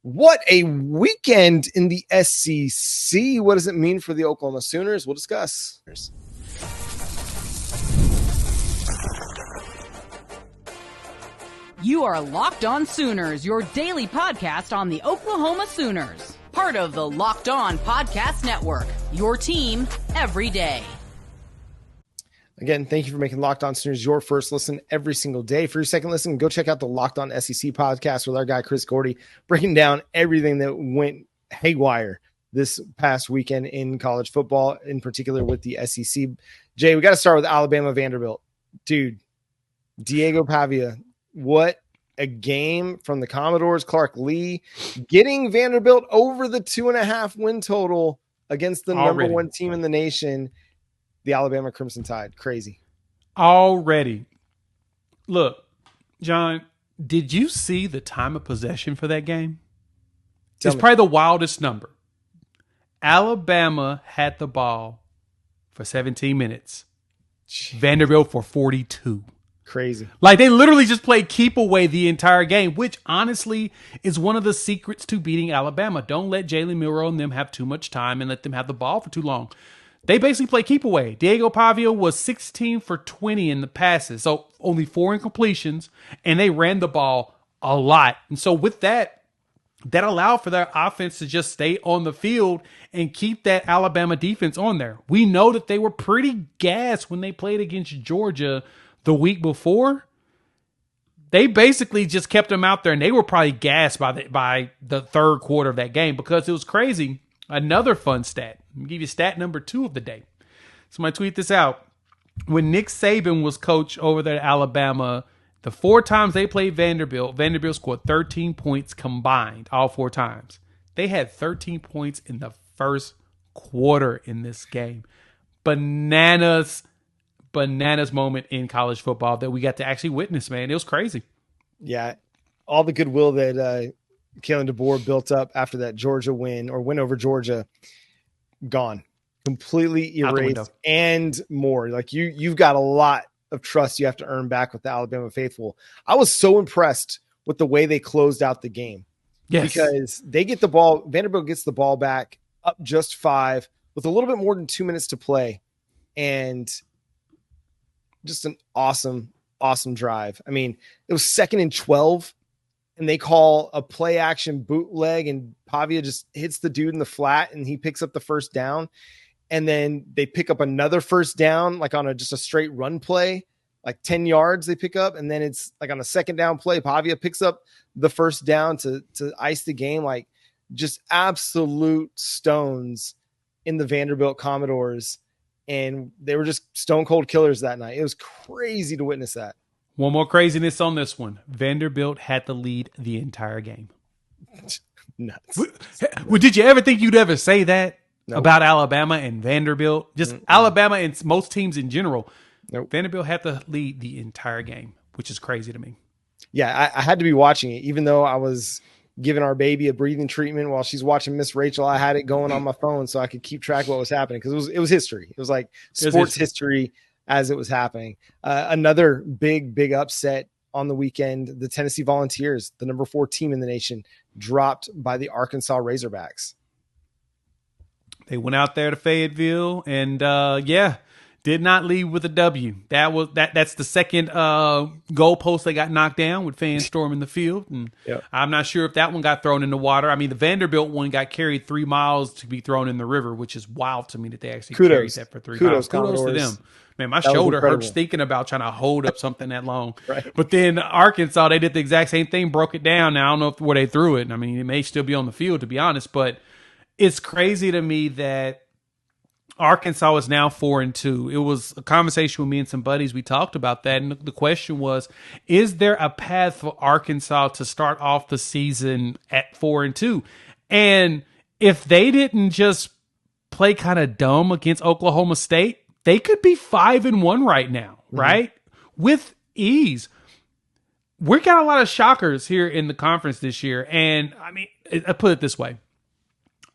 What a weekend in the SEC. What does it mean for the Oklahoma Sooners? We'll discuss. You are Locked On Sooners, your daily podcast on the Oklahoma Sooners. Part of the Locked On Podcast Network, your team every day. Again, thank you for making Locked On Sooners your first listen every single day. For your second listen, go check out the Locked On SEC podcast with our guy, Chris Gordy, breaking down everything that went haywire this past weekend in college football, in particular with the SEC. Jay, we got to start with Alabama Vanderbilt. Dude, Diego Pavia, what a game from the Commodores. Clark Lee getting Vanderbilt over the 2.5 win total against the number one team in the nation, the Alabama Crimson Tide. Crazy. Already. Look, John, did you see the time of possession for that game? It's probably the wildest number. Alabama had the ball for 17 minutes. Vanderbilt for 42. Crazy. Like, they literally just played keep away the entire game, which honestly is one of the secrets to beating Alabama. Don't let Jalen Milroe and them have too much time and let them have the ball for too long. They basically play keep away. Diego Pavia was 16 for 20 in the passes, so only 4 incompletions, and they ran the ball a lot. And so with that allowed for their offense to just stay on the field and keep that Alabama defense on there. We know that they were pretty gassed when they played against Georgia the week before. They basically just kept them out there, and they were probably gassed by the third quarter of that game because it was crazy. Another fun stat. I'll give you stat number 2 of the day. Somebody tweet this out. When Nick Saban was coach over there at Alabama, the 4 times they played Vanderbilt scored 13 points combined, all 4 times. They had 13 points in the first quarter in this game. Bananas moment in college football that we got to actually witness, man. It was crazy. Yeah. All the goodwill that Kalen DeBoer built up after that Georgia win over Georgia, gone, completely erased, and more. Like you've got a lot of trust you have to earn back with the Alabama faithful. I was so impressed with the way they closed out the game. Yes. Because they get the ball, Vanderbilt gets the ball back up just 5 with a little bit more than 2 minutes to play, and just an awesome drive. I mean, it was 2nd and 12. And they call a play action bootleg, and Pavia just hits the dude in the flat, and he picks up the first down. And then they pick up another first down, like on just a straight run play, like 10 yards they pick up. And then it's like on a second down play, Pavia picks up the first down to ice the game. Like, just absolute stones in the Vanderbilt Commodores. And they were just stone cold killers that night. It was crazy to witness that. One more craziness on this one. Vanderbilt had the lead the entire game. Nuts. Well, did you ever think you'd ever say that about Alabama and Vanderbilt? Just Alabama and most teams in general. Nope. Vanderbilt had the lead the entire game, which is crazy to me. Yeah, I had to be watching it, even though I was giving our baby a breathing treatment while she's watching Miss Rachel. I had it going on my phone so I could keep track of what was happening, because it was history. It was like sports history as it was happening. Another big upset on the weekend. The Tennessee Volunteers, the number 4 team in the nation, dropped by the Arkansas Razorbacks. They went out there to Fayetteville and did not leave with a W. That's the second goalpost that got knocked down with fans storming the field. And I'm not sure if that one got thrown in the water. I mean, the Vanderbilt one got carried 3 miles to be thrown in the river, which is wild to me that they actually carried that for 3 miles. Kudos to them. Man, my shoulder hurts thinking about trying to hold up something that long. Right. But then Arkansas, they did the exact same thing, broke it down. Now, I don't know where they threw it. I mean, it may still be on the field, to be honest. But it's crazy to me that Arkansas is now 4-2. It was a conversation with me and some buddies. We talked about that. And the question was, is there a path for Arkansas to start off the season at 4-2? And if they didn't just play kind of dumb against Oklahoma State, they could be 5-1 right now, right? With ease. We got a lot of shockers here in the conference this year. And I mean, I put it this way.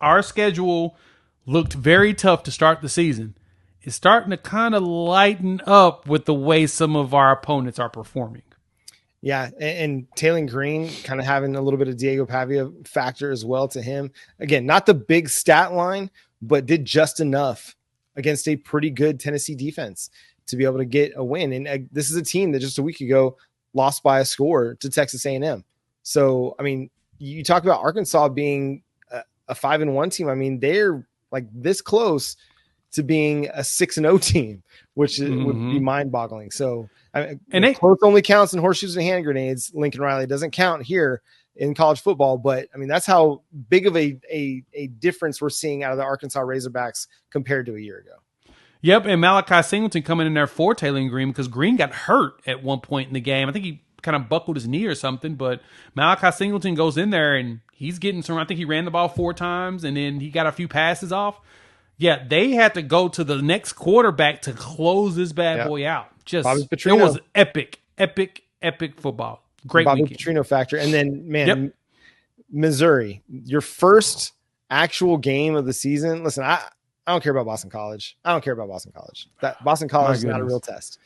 Our schedule looked very tough to start the season. It's starting to kind of lighten up with the way some of our opponents are performing. Yeah, and Taylor Green kind of having a little bit of Diego Pavia factor as well to him. Again, not the big stat line, but did just enough against a pretty good Tennessee defense to be able to get a win. And this is a team that just a week ago lost by a score to Texas A&M. So, I mean, you talk about Arkansas being a 5-1 team. I mean, they're like this close to being a 6-0 team, which would be mind-boggling. So, close only counts in horseshoes and hand grenades. Lincoln Riley doesn't count here in college football, but I mean, that's how big of a difference we're seeing out of the Arkansas Razorbacks compared to a year ago. Yep, and Malachi Singleton coming in there for Taylor Green because Green got hurt at one point in the game. I think he kind of buckled his knee or something, but Malachi Singleton goes in there and he's getting some. I think he ran the ball 4 times and then he got a few passes off. Yeah, they had to go to the next quarterback to close this bad boy out. Just it was epic football. Great Bobby weekend. Petrino factor. And then, man, Missouri, your first actual game of the season. Listen, I don't care about Boston College. That Boston College is not a real test.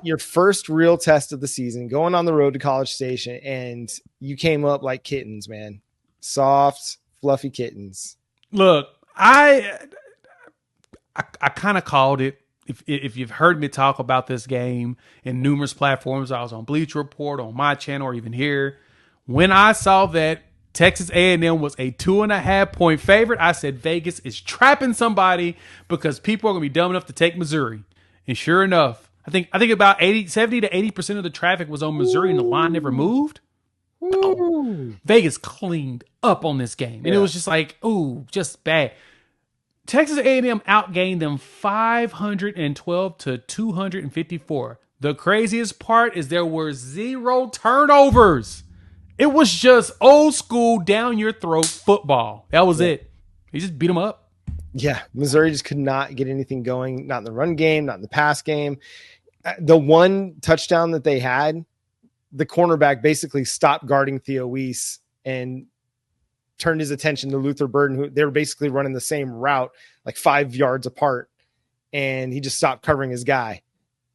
Your first real test of the season, going on the road to College Station, and you came up like kittens, man. Soft, fluffy kittens. Look, I kind of called it. If you've heard me talk about this game in numerous platforms, I was on Bleacher Report, on my channel, or even here. When I saw that Texas A&M was a 2.5-point favorite, I said Vegas is trapping somebody because people are going to be dumb enough to take Missouri. And sure enough, I think about 70 to 80% of the traffic was on Missouri and the line never moved. Oh, Vegas cleaned up on this game. And it was just like, just bad. Texas A&M outgained them 512 to 254. The craziest part is there were 0 turnovers. It was just old school down your throat football. That was it. He just beat them up. Yeah, Missouri just could not get anything going, not in the run game, not in the pass game. The one touchdown that they had, the cornerback basically stopped guarding Theo Weiss and turned his attention to Luther Burden, who they were basically running the same route, like 5 yards apart, and he just stopped covering his guy.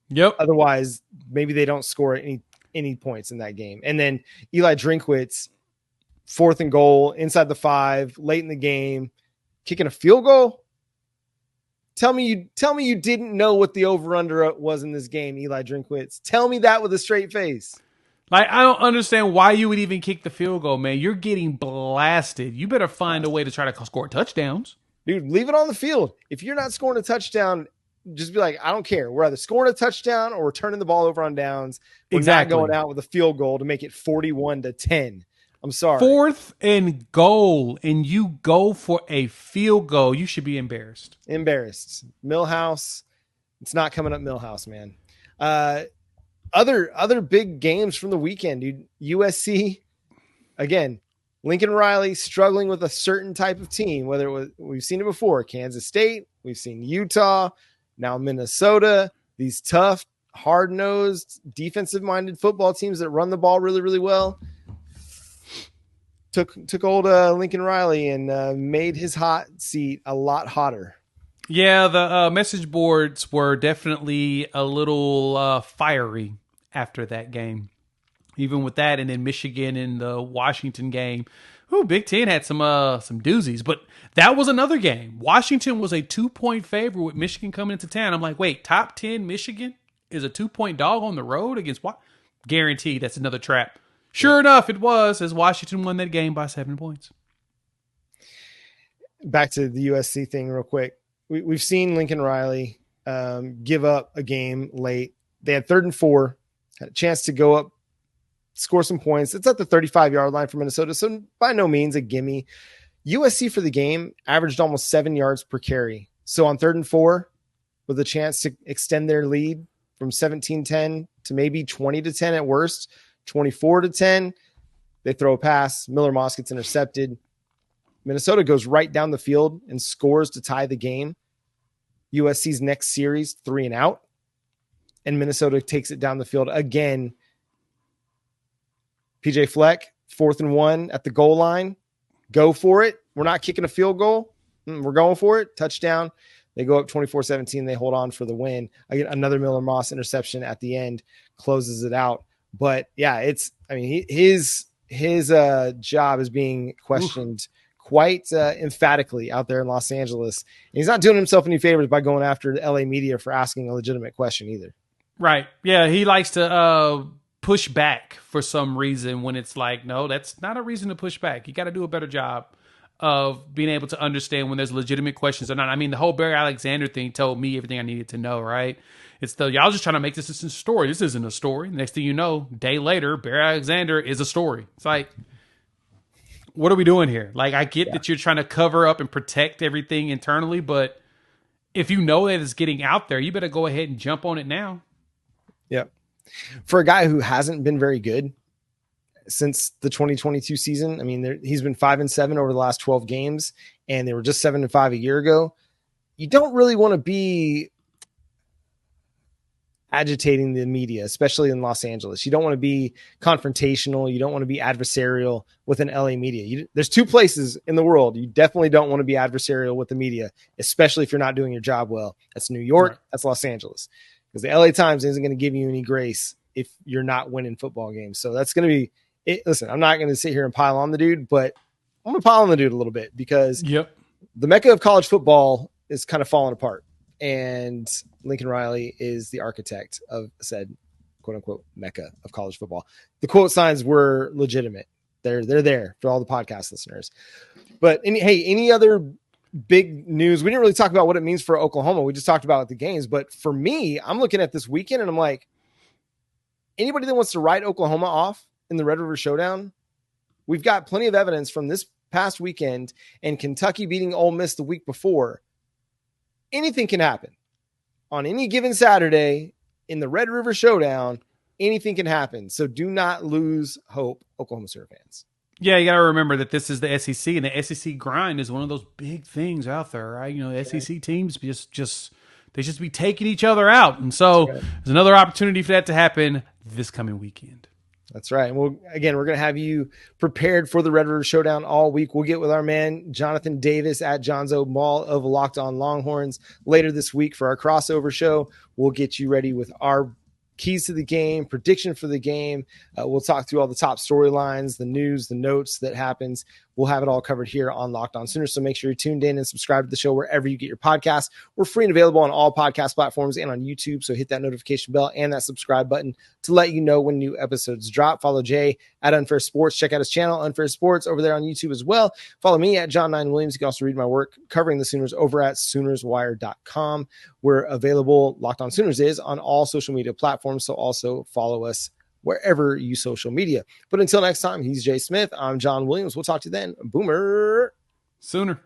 Yep. Otherwise, maybe they don't score any points in that game. And then Eli Drinkwitz, 4th and goal, inside the 5, late in the game, kicking a field goal. Tell me you didn't know what the over-under was in this game, Eli Drinkwitz. Tell me that with a straight face. Like, I don't understand why you would even kick the field goal, man. You're getting blasted. You better find a way to try to score touchdowns. Dude, leave it on the field. If you're not scoring a touchdown, just be like, I don't care. We're either scoring a touchdown or we're turning the ball over on downs. We're not going out with a field goal to make it 41-10. I'm sorry. 4th and goal, and you go for a field goal. You should be embarrassed. Embarrassed. Millhouse. It's not coming up Millhouse, man. Other big games from the weekend, dude. USC, again, Lincoln Riley struggling with a certain type of team, whether it was, we've seen it before, Kansas State, we've seen Utah, now Minnesota, these tough, hard-nosed, defensive-minded football teams that run the ball really, really well. Took old Lincoln Riley and made his hot seat a lot hotter. Yeah, the message boards were definitely a little fiery after that game. Even with that, and then Michigan in the Washington game. Ooh, Big Ten had some doozies, but that was another game. Washington was a 2-point favorite with Michigan coming into town. I'm like, wait, top 10 Michigan is a 2-point dog on the road against what? Guaranteed that's another trap. Sure enough, it was, as Washington won that game by 7 points. Back to the USC thing real quick. We've seen Lincoln Riley give up a game late. They had 3rd and 4, had a chance to go up, score some points. It's at the 35-yard line for Minnesota, so by no means a gimme. USC for the game averaged almost 7 yards per carry. So on 3rd and 4, with a chance to extend their lead from 17-10 to maybe 20-10 at worst, 24-10, they throw a pass. Miller Moss gets intercepted. Minnesota goes right down the field and scores to tie the game. USC's next series, 3 and out. And Minnesota takes it down the field again. PJ Fleck, 4th and 1 at the goal line. Go for it. We're not kicking a field goal. We're going for it. Touchdown. They go up 24-17. They hold on for the win. Again, another Miller Moss interception at the end closes it out. But yeah, his job is being questioned quite emphatically out there in Los Angeles. And he's not doing himself any favors by going after the LA media for asking a legitimate question either. Right. Yeah, he likes to push back for some reason when it's like, no, that's not a reason to push back. You got to do a better job of being able to understand when there's legitimate questions or not. I mean, the whole Barry Alexander thing told me everything I needed to know, right? It's y'all just trying to make this a story. This isn't a story. Next thing you know, day later, Barry Alexander is a story. It's like, what are we doing here? Like, I get that you're trying to cover up and protect everything internally, but if you know that it's getting out there, you better go ahead and jump on it now. Yep. For a guy who hasn't been very good since the 2022 season, I mean, he's been 5-7 over the last 12 games, and they were just 7-5 a year ago. You don't really want to be agitating the media, especially in Los Angeles. You don't want to be confrontational. You don't want to be adversarial with an LA media. There's two places in the world you definitely don't want to be adversarial with the media, especially if you're not doing your job well. That's New York. Right. That's Los Angeles. Because the LA Times isn't going to give you any grace if you're not winning football games. So that's going to be it. Listen, I'm not going to sit here and pile on the dude, but I'm going to pile on the dude a little bit because the mecca of college football is kind of falling apart. And Lincoln Riley is the architect of said quote unquote mecca of college football. The quote signs were legitimate. They're there for all the podcast listeners. But any other big news? We didn't really talk about what it means for Oklahoma. We just talked about the games. But for me, I'm looking at this weekend and I'm like, anybody that wants to write Oklahoma off in the Red River Showdown, we've got plenty of evidence from this past weekend and Kentucky beating Ole Miss the week before. Anything can happen on any given Saturday in the Red River Showdown. Anything can happen. So do not lose hope, Oklahoma Sooner fans. Yeah, you got to remember that this is the SEC, and the SEC grind is one of those big things out there, right? You know, the SEC teams just be taking each other out. And so there's another opportunity for that to happen this coming weekend. That's right. And we're going to have you prepared for the Red River Showdown all week. We'll get with our man, Jonathan Davis at Johnzo Mall of Locked On Longhorns later this week for our crossover show. We'll get you ready with our keys to the game, prediction for the game. We'll talk through all the top storylines, the news, the notes that happens. We'll have it all covered here on Locked On Sooners. So make sure you're tuned in and subscribe to the show wherever you get your podcasts. We're free and available on all podcast platforms and on YouTube. So hit that notification bell and that subscribe button to let you know when new episodes drop. Follow Jay at Unfair Sports. Check out his channel, Unfair Sports, over there on YouTube as well. Follow me at John 9 Williams. You can also read my work covering the Sooners over at SoonersWire.com. We're available, Locked On Sooners is, on all social media platforms. So also follow us wherever you social media. But until next time, he's Jay Smith. I'm John Williams. We'll talk to you then. Boomer. Sooner.